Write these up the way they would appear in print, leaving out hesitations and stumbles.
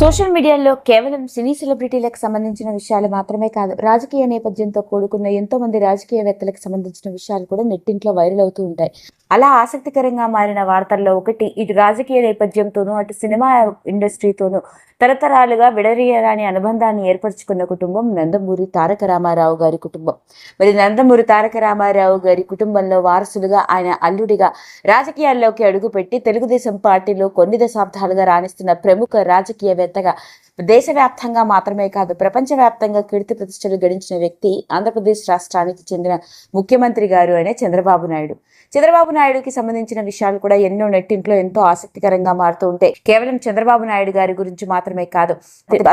Social మీడియాలో కేవలం సినీ సెలబ్రిటీలకు సంబంధించిన విషయాలు మాత్రమే కాదు, రాజకీయ నేపథ్యంతో కూడుకున్న ఎంతో మంది రాజకీయవేత్తలకు సంబంధించిన విషయాలు కూడా నెట్టింట్లో వైరల్ అవుతూ ఉంటాయి. అలా ఆసక్తికరంగా మారిన వార్తల్లో ఒకటి ఇటు రాజకీయ నేపథ్యంతోనూ అటు సినిమా ఇండస్ట్రీతోనూ తరతరాలుగా విడదీయరాని అనుబంధాన్ని ఏర్పరచుకున్న కుటుంబం నందమూరి తారక రామారావు గారి కుటుంబం. మరి నందమూరి తారక రామారావు గారి కుటుంబంలో వారసులుగా, ఆయన అల్లుడిగా రాజకీయాల్లోకి అడుగుపెట్టి తెలుగుదేశం పార్టీలో కొన్ని దశాబ్దాలుగా రాణిస్తున్న ప్రముఖ రాజకీయవేత్తగా దేశవ్యాప్తంగా మాత్రమే కాదు ప్రపంచవ్యాప్తంగా కీర్తి ప్రతిష్టలు గడించిన వ్యక్తి ఆంధ్రప్రదేశ్ రాష్ట్రానికి చెందిన ముఖ్యమంత్రి గారు అయిన చంద్రబాబు నాయుడు. చంద్రబాబు నాయుడుకి సంబంధించిన విషయాలు కూడా ఎన్నో నెట్టింట్లో ఎంతో ఆసక్తికరంగా మారుతూ ఉంటాయి. కేవలం చంద్రబాబు నాయుడు గారి గురించి మాత్రమే కాదు,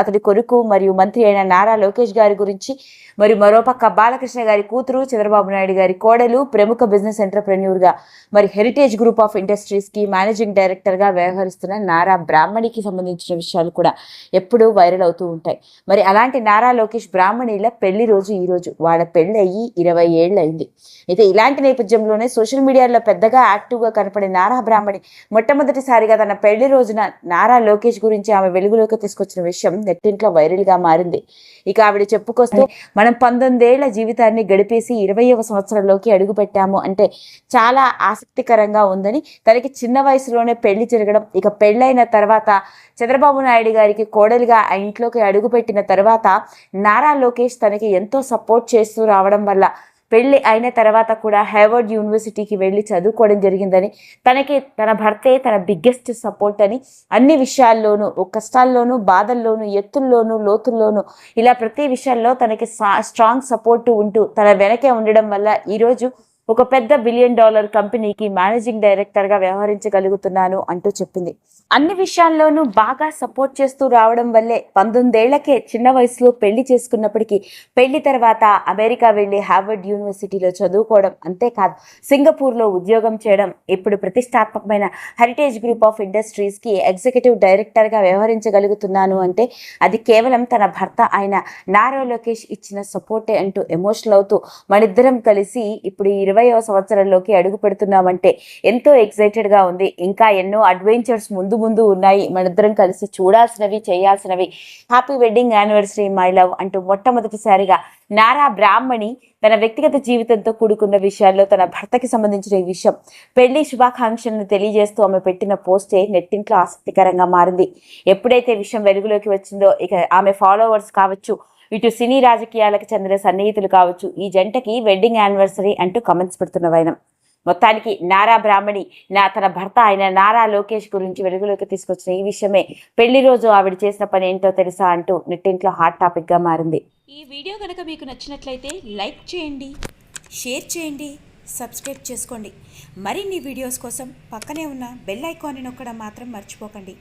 అతడి కొడుకు మరియు మంత్రి అయిన నారా లోకేష్ గారి గురించి, మరియు మరోపక్క బాలకృష్ణ గారి కూతురు, చంద్రబాబు నాయుడు గారి కోడలు, ప్రముఖ బిజినెస్ ఎంటర్ప్రెన్యూర్ గా మరి హెరిటేజ్ గ్రూప్ ఆఫ్ ఇండస్ట్రీస్ కి మేనేజింగ్ డైరెక్టర్ గా వ్యవహరిస్తున్న నారా బ్రాహ్మణికి సంబంధించిన విషయాలు కూడా ఎప్పుడూ వైరల్ అవుతూ ఉంటాయి. మరి అలాంటి నారా లోకేష్ బ్రాహ్మణిల పెళ్లి రోజు ఈ రోజు. వాళ్ళ పెళ్లి అయ్యి 20 ఏళ్ళు అయింది. అయితే ఇలాంటి నేపథ్యంలోనే సోషల్ మీడియాలో పెద్దగా యాక్టివ్గా కనపడే నారా బ్రాహ్మణి మొట్టమొదటిసారిగా తన పెళ్లి రోజున నారా లోకేష్ గురించి ఆమె వెలుగులోకి తీసుకొచ్చిన విషయం నెట్టింట్లో వైరల్ గా మారింది. ఇక ఆవిడ చెప్పుకొస్తూ, మనం 19 ఏళ్ల జీవితాన్ని గడిపేసి 20వ సంవత్సరంలోకి అడుగు పెట్టాము అంటే చాలా ఆసక్తికరంగా ఉందని, తనకి చిన్న వయసులోనే పెళ్లి జరగడం, ఇక పెళ్ళైన తర్వాత చంద్రబాబు నాయుడు గారికి కోడలిగా ఆ ఇంట్లోకి అడుగుపెట్టిన తర్వాత నారా లోకేష్ తనకి ఎంతో సపోర్ట్ చేస్తూ రావడం వల్ల పెళ్లి అయిన తర్వాత కూడా హార్వర్డ్ యూనివర్సిటీకి వెళ్ళి చదువుకోవడం జరిగిందని, తనకి తన భర్తే తన బిగ్గెస్ట్ సపోర్ట్ అని, అన్ని విషయాల్లోనూ కష్టాల్లోనూ బాధల్లోనూ ఎత్తుల్లోనూ లోతుల్లోనూ ఇలా ప్రతి విషయాల్లో తనకి స్ట్రాంగ్ సపోర్ట్ ఉంటూ తన వెనకే ఉండడం వల్ల ఈరోజు ఒక పెద్ద $1 బిలియన్ కంపెనీకి మేనేజింగ్ డైరెక్టర్గా వ్యవహరించగలుగుతున్నాను అంటూ చెప్పింది. అన్ని విషయాల్లోనూ బాగా సపోర్ట్ చేస్తూ రావడం వల్లే 19 ఏళ్లకే చిన్న వయసులో పెళ్లి చేసుకున్నప్పటికీ పెళ్లి తర్వాత అమెరికా వెళ్ళి హార్వర్డ్ యూనివర్సిటీలో చదువుకోవడం, అంతేకాదు సింగపూర్లో ఉద్యోగం చేయడం, ఇప్పుడు ప్రతిష్టాత్మకమైన హెరిటేజ్ గ్రూప్ ఆఫ్ ఇండస్ట్రీస్కి ఎగ్జిక్యూటివ్ డైరెక్టర్గా వ్యవహరించగలుగుతున్నాను అంటే అది కేవలం తన భర్త అయిన నారా లోకేష్ ఇచ్చిన సపోర్టే అంటూ ఎమోషనల్ అవుతూ మనిద్దరం కలిసి ఇప్పుడు 20వ సంవత్సరంలోకి అడుగు పెడుతున్నామంటే ఎంతో ఎక్సైటెడ్గా ఉంది. ఇంకా ఎన్నో అడ్వెంచర్స్ ముందు ఉన్నాయి, మనిద్దరం కలిసి చూడాల్సినవి, చేయాల్సినవి. Happy wedding anniversary my love అంటూ మొట్టమొదటిసారిగా నారా బ్రాహ్మణి తన వ్యక్తిగత జీవితంతో కూడుకున్న విషయాల్లో తన భర్తకి సంబంధించిన ఈ విషయం పెళ్లి శుభాకాంక్షలను తెలియజేస్తూ ఆమె పెట్టిన పోస్టే నెట్టింట్లో ఆసక్తికరంగా మారింది. ఎప్పుడైతే విషయం వెలుగులోకి వచ్చిందో ఇక ఆమె ఫాలోవర్స్ కావచ్చు, ఇటు సినీ రాజకీయాలకు చెందిన సన్నిహితులు కావచ్చు, ఈ జంటకి వెడ్డింగ్ యానివర్సరీ అంటూ కమెంట్స్ పెడుతున్న వైనం. మొత్తానికి నారా బ్రాహ్మణి తన భర్త అయిన నారా లోకేష్ గురించి వెలుగులోకి తీసుకొచ్చిన ఈ విషయమే పెళ్లి రోజు ఆవిడ చేసిన పని ఏంటో తెలుసా అంటూ నెట్టింట్లో హాట్ టాపిక్గా మారింది. ఈ వీడియో కనుక మీకు నచ్చినట్లయితే లైక్ చేయండి, షేర్ చేయండి, సబ్స్క్రైబ్ చేసుకోండి. మరిన్ని వీడియోస్ కోసం పక్కనే ఉన్న బెల్ ఐకాన్ని నొక్కడం మాత్రం మర్చిపోకండి.